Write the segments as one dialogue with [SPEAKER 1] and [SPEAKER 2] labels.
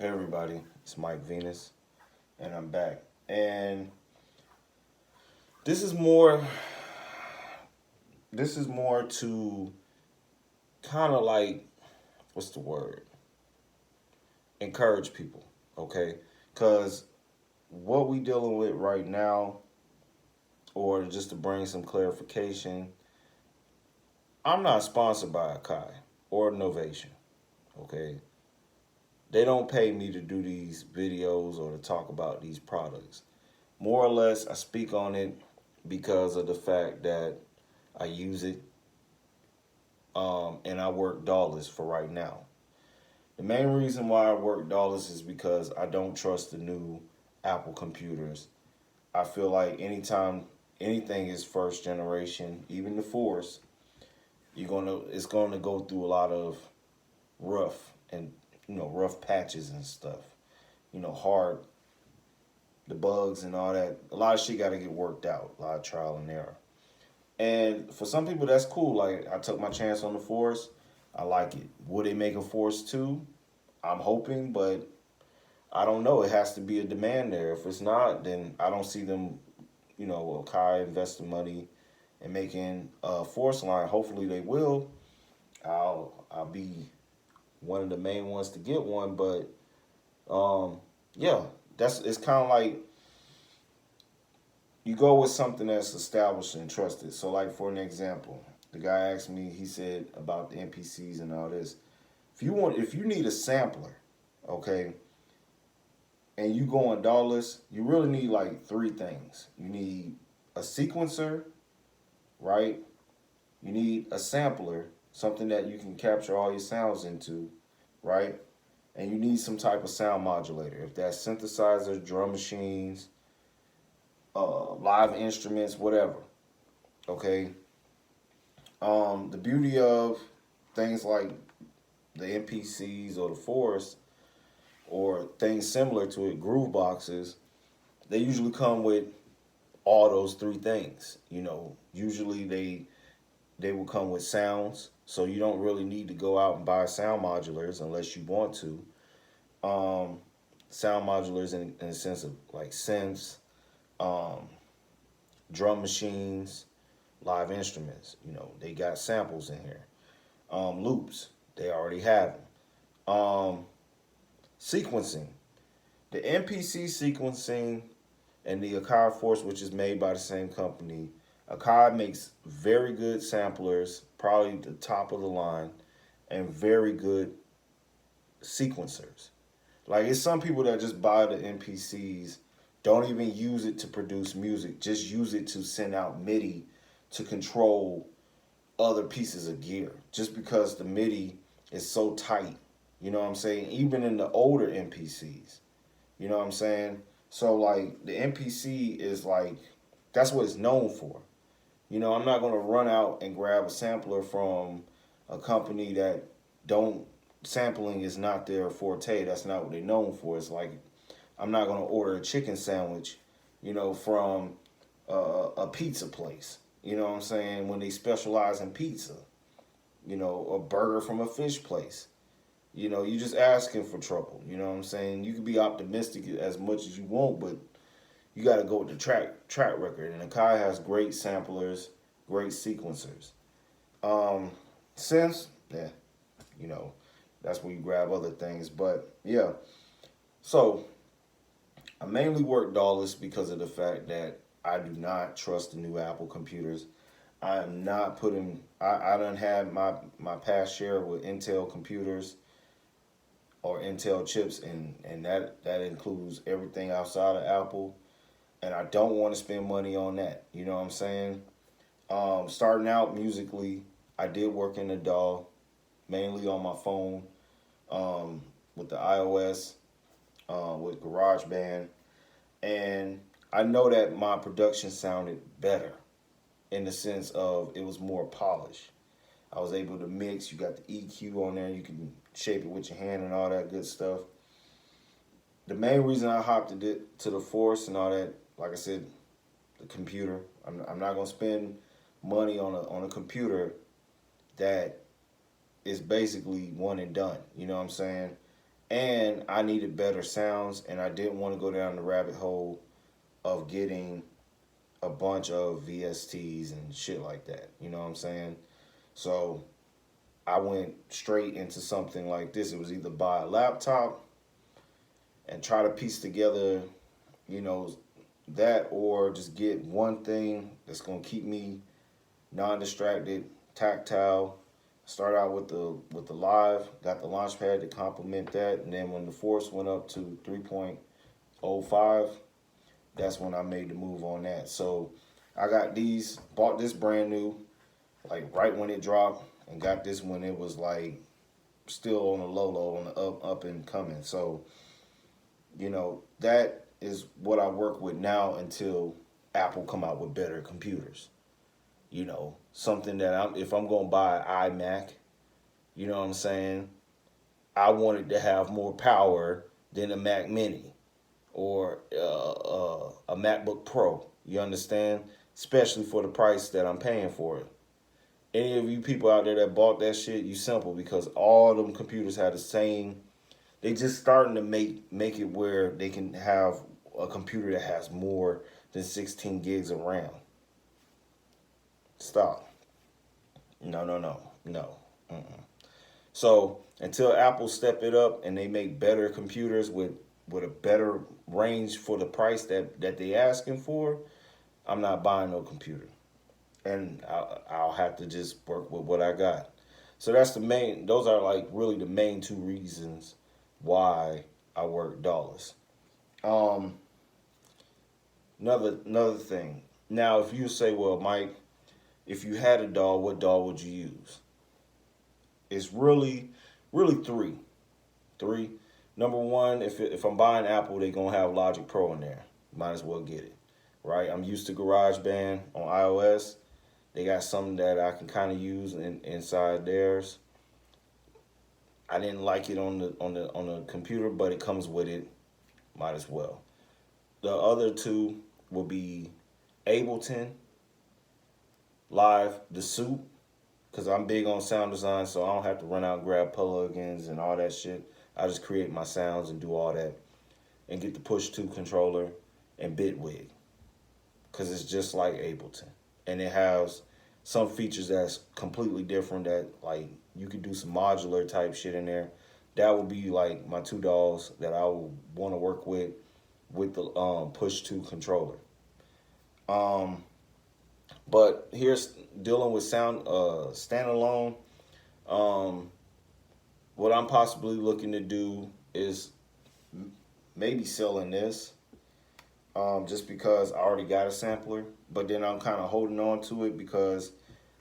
[SPEAKER 1] Hey everybody, it's Mike Venus, and I'm back. And this is more, this is more to kind of like, what's the word? Encourage people, okay? Because what we dealing with right now, or just to bring some clarification, I'm not sponsored by Akai or Novation, okay? They don't pay me to do these videos or to talk about these products. More or less, I speak on it because of the fact that I use it, and I work Dawless for right now. The main reason why I work Dawless is because I don't trust the new Apple computers. I feel like anytime anything is first generation, even the Force, it's gonna go through a lot of rough and rough patches and stuff. Hard the bugs and all that. A lot of shit got to get worked out. A lot of trial and error. And for some people, that's cool. Like, I took my chance on the Force. I like it. Would they make a Force 2? I'm hoping, but I don't know. It has to be a demand there. If it's not, then I don't see them, Kai investing money and making a Force line. Hopefully they will. I'll be one of the main ones to get one, but yeah, it's kind of like you go with something that's established and trusted. So, like for an example, the guy asked me, he said about the NPCs and all this. If you need a sampler, okay, and you go on Dawless, you really need like three things. You need a sequencer, right? You need a sampler, something that you can capture all your sounds into, right? And you need some type of sound modulator. If that's synthesizers, drum machines, live instruments, whatever. Okay. The beauty of things like the NPCs or the Forest or things similar to it, groove boxes, they usually come with all those three things. Usually they will come with sounds, so you don't really need to go out and buy sound modulars unless you want to. Um, Sound modulars in the sense of like synths, um, drum machines, live instruments. They got samples in here. Loops, they already have them. Sequencing, the MPC sequencing and the Akai Force, which is made by the same company. Akai makes very good samplers, probably the top of the line, and very good sequencers. Like, it's some people that just buy the NPCs, don't even use it to produce music, just use it to send out MIDI to control other pieces of gear, just because the MIDI is so tight. You know what I'm saying? Even in the older NPCs. You know what I'm saying? So, like, the NPC is like, that's what it's known for. I'm not going to run out and grab a sampler from a company that don't, sampling is not their forte. That's not what they're known for. It's like, I'm not going to order a chicken sandwich, from a pizza place. You know what I'm saying? When they specialize in pizza, a burger from a fish place. You just asking for trouble. You know what I'm saying? You can be optimistic as much as you want, but you got to go with the track record. And Akai has great samplers, great sequencers. Synths, yeah, you know, that's where you grab other things. But yeah, so I mainly work Dawless because of the fact that I do not trust the new Apple computers. I am not putting. I done had my past share with Intel computers or Intel chips, and that includes everything outside of Apple. And I don't want to spend money on that. You know what I'm saying? Starting out musically, I did work in the DAW, mainly on my phone, with the iOS, with GarageBand, and I know that my production sounded better in the sense of it was more polished. I was able to mix. You got the EQ on there. You can shape it with your hand and all that good stuff. The main reason I hopped to the Force and all that, like I said, the computer. I'm not gonna spend money on a computer that is basically one and done. You know what I'm saying? and I needed better sounds, and I didn't want to go down the rabbit hole of getting a bunch of VSTs and shit like that. You know what I'm saying? So I went straight into something like this. It was either buy a laptop and try to piece together, you know, that, or just get one thing that's gonna keep me non-distracted, tactile. Start out with the live, got the launch pad to complement that, and then when the force went up to 3.05, that's when I made the move on that. So I got these, bought this brand new, like right when it dropped, and got this when it was like still on the low, on the up and coming. So, you know, that is what I work with now until Apple come out with better computers. You know, something that if I'm gonna buy an iMac, you know what I'm saying, I want it to have more power than a Mac Mini or a MacBook Pro. You understand? Especially for the price that I'm paying for it. Any of you people out there that bought that shit, you simple, because all them computers have the same. They just starting to make it where they can have a computer that has more than 16 gigs of RAM. Stop. No, no, no, no. Mm-mm. So until Apple step it up and they make better computers with a better range for the price that they asking for, I'm not buying no computer, and I'll have to just work with what I got. So that's the main. Those are like really the main two reasons why I work Dawless. Um, another thing. Now, if you say, well, Mike, if you had a DAW, what DAW would you use? It's really three. Three. Number one, if I'm buying Apple, they're gonna have Logic Pro in there. Might as well get it, right? I'm used to GarageBand on iOS. They got something that I can kind of use inside theirs. I didn't like it on the computer, but it comes with it. Might as well. The other two will be Ableton Live, the suit, because I'm big on sound design, so I don't have to run out and grab plugins and all that shit. I just create my sounds and do all that, and get the push to controller and Bitwig, because it's just like Ableton, and it has some features that's completely different. That like you could do some modular type shit in there. That would be like my two dolls that I would want to work with the push to controller. Um, but here's dealing with sound standalone. Um, what I'm possibly looking to do is maybe selling this, just because I already got a sampler. But then I'm kind of holding on to it because,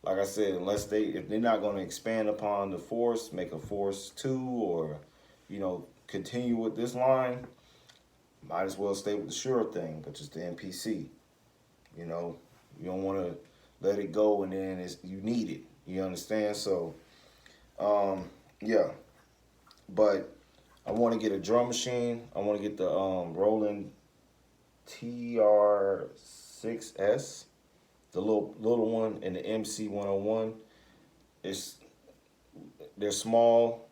[SPEAKER 1] like I said, if they're not going to expand upon the Force, make a Force 2, or, you know, continue with this line, might as well stay with the sure thing, which is the MPC. You know, you don't want to let it go and then you need it. You understand? So, yeah. But I want to get a drum machine. I want to get the Roland TR6S, the little one, and the MC101. They're small.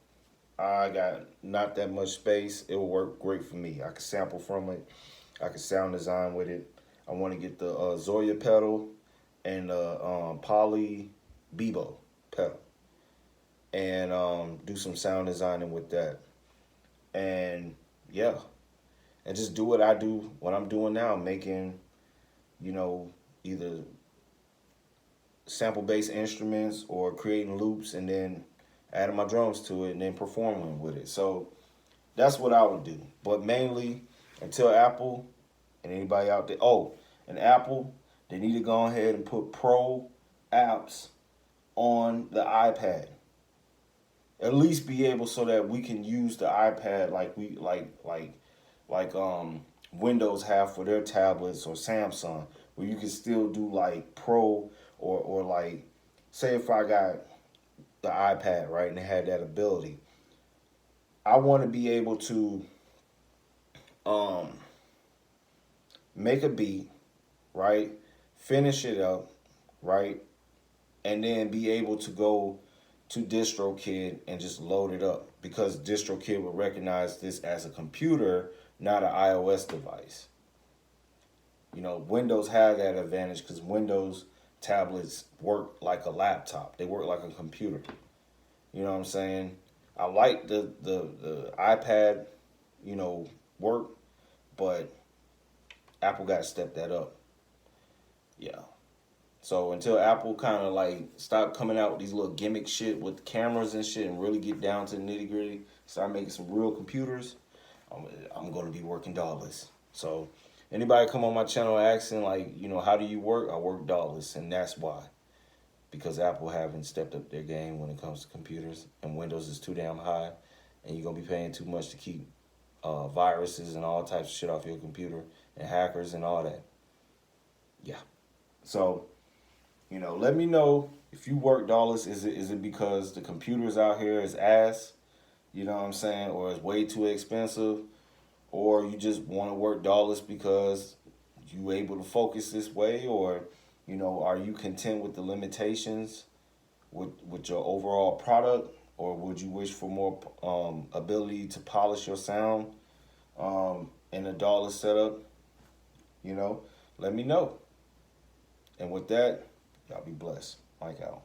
[SPEAKER 1] I got not that much space. It will work great for me. I can sample from it. I can sound design with it. I want to get the Zoya pedal and the Poly Bebo pedal, and do some sound designing with that. And yeah, and just do what I'm doing now, making, you know, either sample based instruments or creating loops and then adding my drums to it and then performing with it. So that's what I would do. But mainly until Apple and anybody out there, and Apple, they need to go ahead and put pro apps on the iPad. At least be able so that we can use the iPad like Windows have for their tablets, or Samsung, where you can still do like pro, or like, say if I got the iPad, right, and it had that ability, I want to be able to um make a beat, right, finish it up, right, and then be able to go to DistroKid and just load it up because DistroKid would recognize this as a computer, not an iOS device. You know, Windows had that advantage because Windows tablets work like a laptop. They work like a computer. You know what I'm saying? I like the iPad, you know, work, but Apple got to step that up. Yeah. So until Apple kind of like stop coming out with these little gimmick shit with cameras and shit and really get down to the nitty gritty, start making some real computers, I'm going to be working Dawless. So anybody come on my channel asking like, you know, how do you work? I work Dawless, and that's why. Because Apple haven't stepped up their game when it comes to computers, and Windows is too damn high, and you're going to be paying too much to keep viruses and all types of shit off your computer and hackers and all that. Yeah. So, you know, let me know if you work Dawless. Is it because the computers out here is ass? You know what I'm saying? Or it's way too expensive? Or you just want to work Dawless because you able to focus this way? Or, you know, are you content with the limitations with your overall product? Or would you wish for more ability to polish your sound in a Dawless setup? You know, let me know. And with that, y'all be blessed. Mike out.